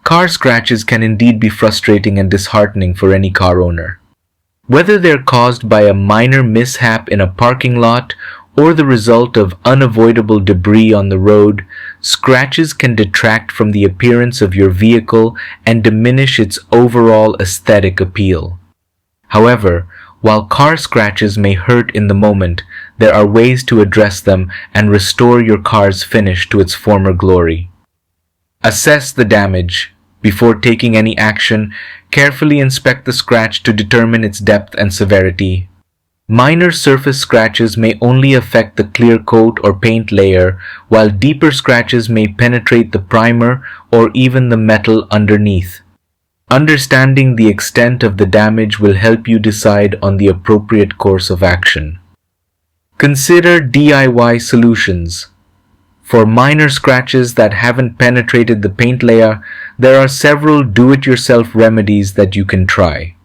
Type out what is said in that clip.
Car scratches can indeed be frustrating and disheartening for any car owner. Whether they're caused by a minor mishap in a parking lot or the result of unavoidable debris on the road, scratches can detract from the appearance of your vehicle and diminish its overall aesthetic appeal. However, while car scratches may hurt in the moment, there are ways to address them and restore your car's finish to its former glory. Assess the damage. Before taking any action, carefully inspect the scratch to determine its depth and severity. Minor surface scratches may only affect the clear coat or paint layer, while deeper scratches may penetrate the primer or even the metal underneath. Understanding the extent of the damage will help you decide on the appropriate course of action. Consider DIY solutions. For minor scratches that haven't penetrated the paint layer, there are several do-it-yourself remedies that you can try.